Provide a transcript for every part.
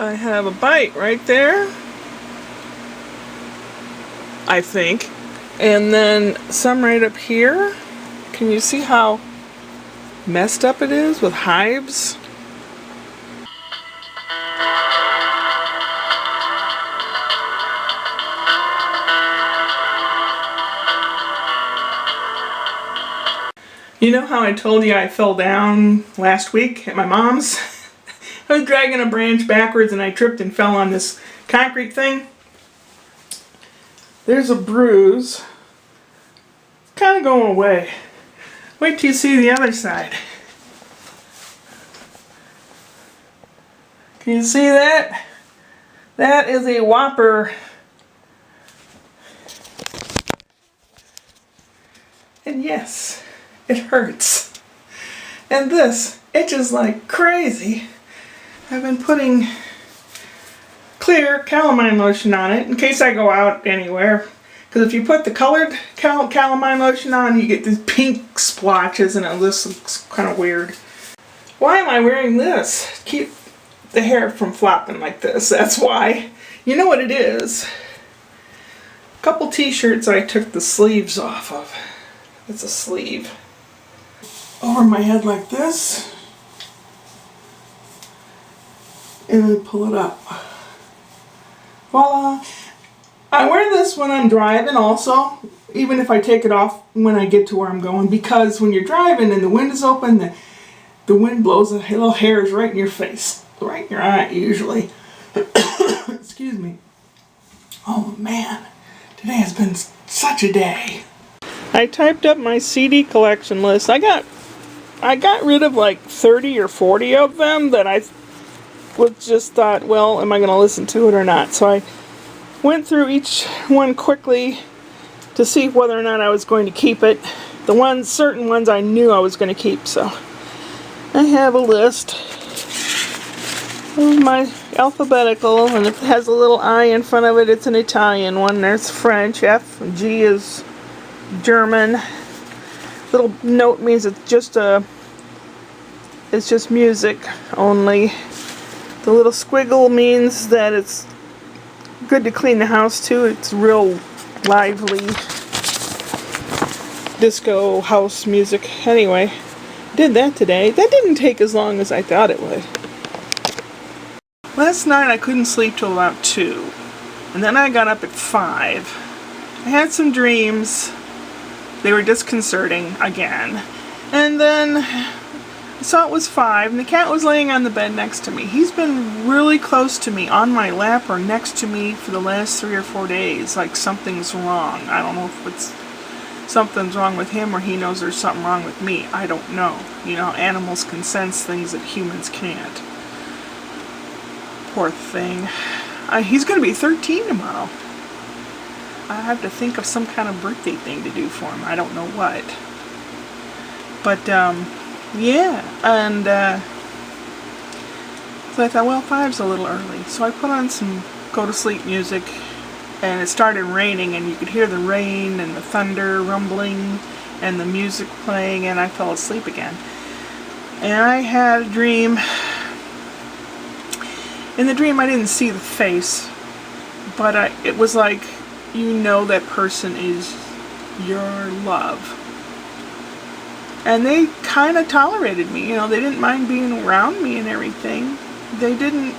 I have a bite right there, I think, and then some right up here. Can you see how messed up it is with hives? You know how I told you I fell down last week at my mom's? I was dragging a branch backwards and I tripped and fell on this concrete thing. There's a bruise. It's kind of going away. Wait till you see the other side. Can you see that? That is a whopper. And yes, it hurts. And this itches like crazy. I've been putting clear calamine lotion on it in case I go out anywhere. Because if you put the colored calamine lotion on, you get these pink splotches and it just looks kind of weird. Why am I wearing this? Keep the hair from flopping like this. That's why. You know what it is. A couple t-shirts I took the sleeves off of. It's a sleeve. Over my head like this. And then pull it up. Voila! I wear this when I'm driving also, even if I take it off when I get to where I'm going, because when you're driving and the wind is open, the wind blows the little hairs right in your face, right in your eye usually. Excuse me. Oh man, today has been such a day. I typed up my CD collection list. I got rid of like 30 or 40 of them that I just thought, well, am I going to listen to it or not? So I went through each one quickly to see whether or not I was going to keep it. Certain ones I knew I was going to keep, so I have a list of my alphabetical, and if it has a little I in front of it, it's an Italian one. There's French, F, G is German. Little note means it's just music only. The little squiggle means that it's good to clean the house too. It's real lively disco house music. Anyway, did that today. That didn't take as long as I thought it would. Last night I couldn't sleep till about 2. And then I got up at 5. I had some dreams. They were disconcerting again. And then I saw it was 5, and the cat was laying on the bed next to me. He's been really close to me, on my lap or next to me for the last 3 or 4 days. Like something's wrong. I don't know if it's something's wrong with him or he knows there's something wrong with me. I don't know. You know, animals can sense things that humans can't. Poor thing. He's going to be 13 tomorrow. I have to think of some kind of birthday thing to do for him. I don't know what. But, yeah, and so I thought, well, 5's a little early. So I put on some go-to-sleep music, and it started raining, and you could hear the rain and the thunder rumbling and the music playing, and I fell asleep again. And I had a dream. In the dream, I didn't see the face, but it was like, you know that person is your love. And they kind of tolerated me, you know, they didn't mind being around me and everything. They didn't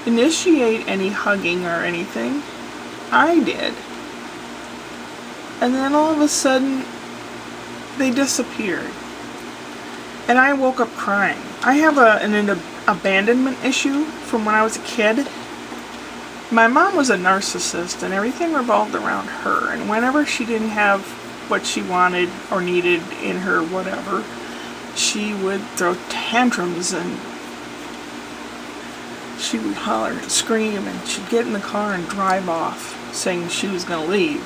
initiate any hugging or anything. I did. And then all of a sudden, they disappeared. And I woke up crying. I have an abandonment issue from when I was a kid. My mom was a narcissist and everything revolved around her. And whenever she didn't have what she wanted or needed in her whatever, she would throw tantrums and she would holler and scream, and she'd get in the car and drive off saying she was going to leave.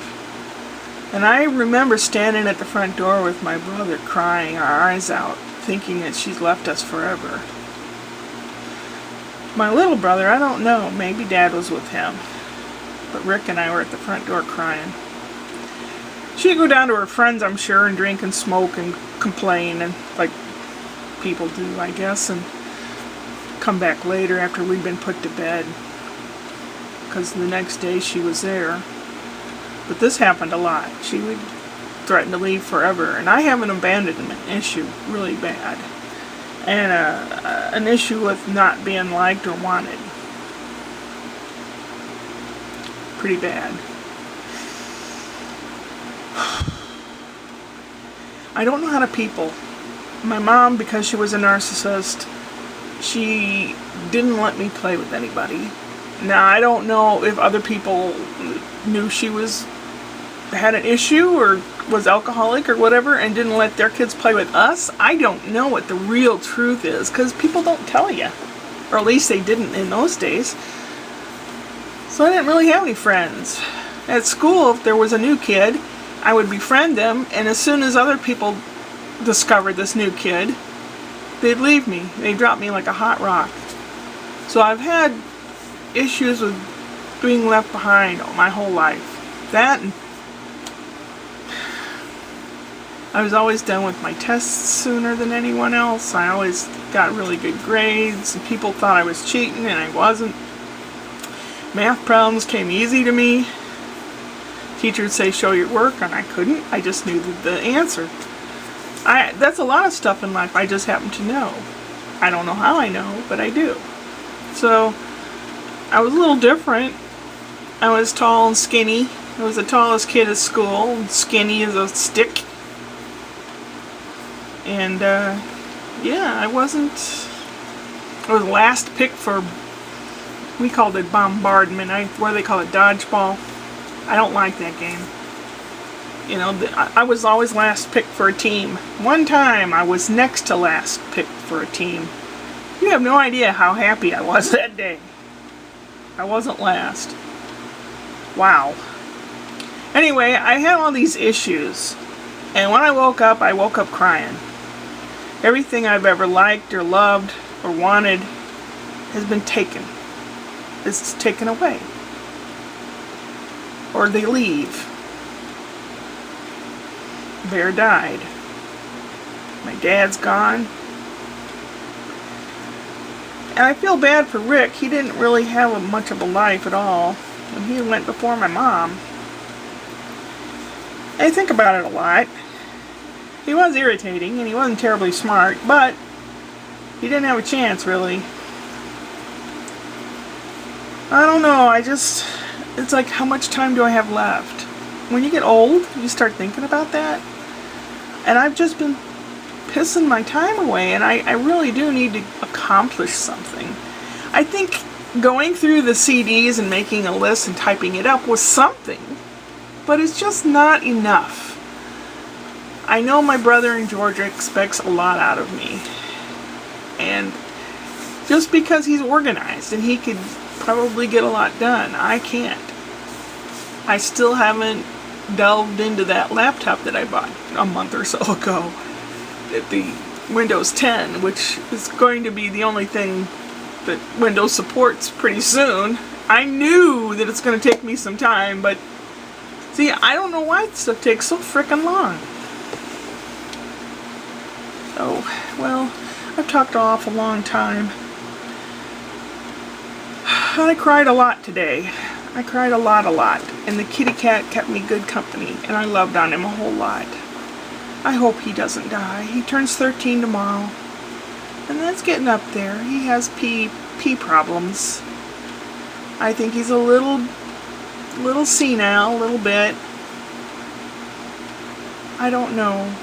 And I remember standing at the front door with my brother crying our eyes out, thinking that she's left us forever. My little brother, I don't know, maybe Dad was with him, but Rick and I were at the front door crying. She'd go down to her friends, I'm sure, and drink and smoke and complain, and like people do, I guess, and come back later after we'd been put to bed, because the next day she was there. But this happened a lot. She would threaten to leave forever, and I have an abandonment issue really bad, and an issue with not being liked or wanted pretty bad. I don't know how to people. My mom, because she was a narcissist, she didn't let me play with anybody. Now, I don't know if other people knew she had an issue or was alcoholic or whatever and didn't let their kids play with us. I don't know what the real truth is, because people don't tell you. Or at least they didn't in those days. So I didn't really have any friends. At school, if there was a new kid, I would befriend them, and as soon as other people discovered this new kid, they'd leave me. They'd drop me like a hot rock. So I've had issues with being left behind my whole life. That, and I was always done with my tests sooner than anyone else. I always got really good grades, and people thought I was cheating, and I wasn't. Math problems came easy to me. Teachers say show your work, and I couldn't. I just knew the answer. That's a lot of stuff in life I just happen to know. I don't know how I know, but I do. So I was a little different. I was tall and skinny. I was the tallest kid at school, and skinny as a stick. And yeah, I was last pick for, we called it bombardment, where they call it dodgeball. I don't like that game. You know, I was always last pick for a team. One time I was next to last pick for a team. You have no idea how happy I was that day. I wasn't last. Wow. Anyway, I had all these issues. And when I woke up crying. Everything I've ever liked or loved or wanted has been taken. It's taken away. Or they leave. Bear died. My dad's gone. And I feel bad for Rick. He didn't really have much of a life at all. And he went before my mom. I think about it a lot. He was irritating, and he wasn't terribly smart, but he didn't have a chance, really. I don't know, it's like, how much time do I have left? When you get old, you start thinking about that. And I've just been pissing my time away, and I really do need to accomplish something. I think going through the CDs and making a list and typing it up was something, but it's just not enough. I know my brother in Georgia expects a lot out of me, and just because he's organized and he could probably get a lot done, I can't. I still haven't delved into that laptop that I bought a month or so ago, the Windows 10, which is going to be the only thing that Windows supports pretty soon. I knew that it's going to take me some time, but see, I don't know why stuff takes so frickin' long. Oh, well, I've talked off a long time. I cried a lot today. I cried a lot. And the kitty cat kept me good company, and I loved on him a whole lot. I hope he doesn't die. He turns 13 tomorrow. And that's getting up there. He has pee problems. I think he's a little senile, a little bit. I don't know.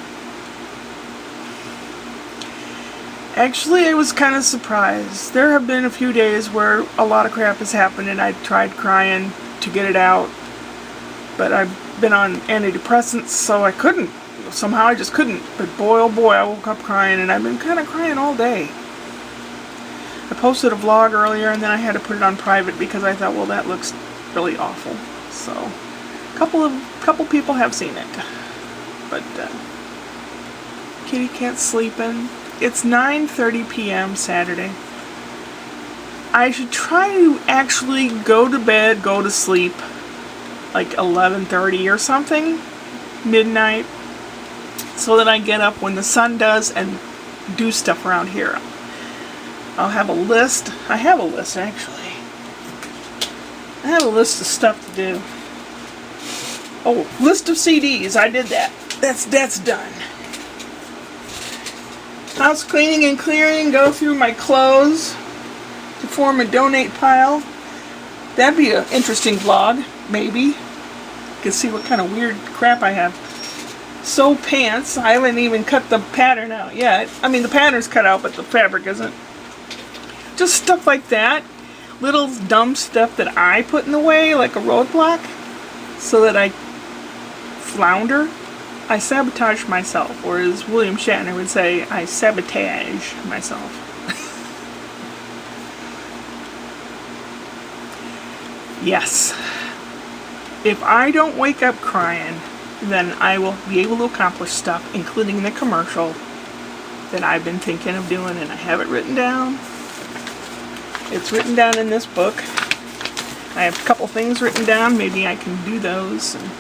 Actually, I was kind of surprised. There have been a few days where a lot of crap has happened and I tried crying to get it out. But I've been on antidepressants, so I couldn't. Somehow I just couldn't. But boy, oh boy, I woke up crying, and I've been kind of crying all day. I posted a vlog earlier, and then I had to put it on private because I thought, well, that looks really awful. So, a couple people have seen it. But kitty cat's sleeping. It's 9:30 p.m. Saturday. I should try to actually go to bed, go to sleep, like 11:30 or something, midnight, so that I get up when the sun does and do stuff around here. I'll have a list. I have a list, actually. I have a list of stuff to do. Oh, list of CDs. I did that. That's done. House cleaning and clearing. Go through my clothes to form a donate pile. That'd be an interesting vlog, maybe. You can see what kind of weird crap I have. Sew pants. I haven't even cut the pattern out yet. I mean, the pattern's cut out, but the fabric isn't. Just stuff like that. Little dumb stuff that I put in the way, like a roadblock, so that I flounder. I sabotage myself, or as William Shatner would say, I sabotage myself. Yes. If I don't wake up crying, then I will be able to accomplish stuff, including the commercial that I've been thinking of doing, and I have it written down. It's written down in this book. I have a couple things written down. Maybe I can do those and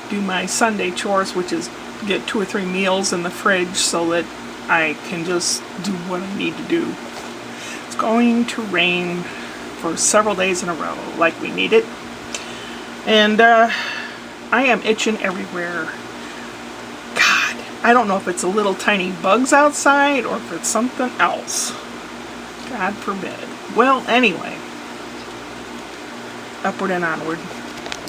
do my Sunday chores, which is get 2 or 3 meals in the fridge so that I can just do what I need to do. It's going to rain for several days in a row, like we need it. And I am itching everywhere. God, I don't know if it's a little tiny bugs outside or if it's something else. God forbid. Well, anyway, upward and onward.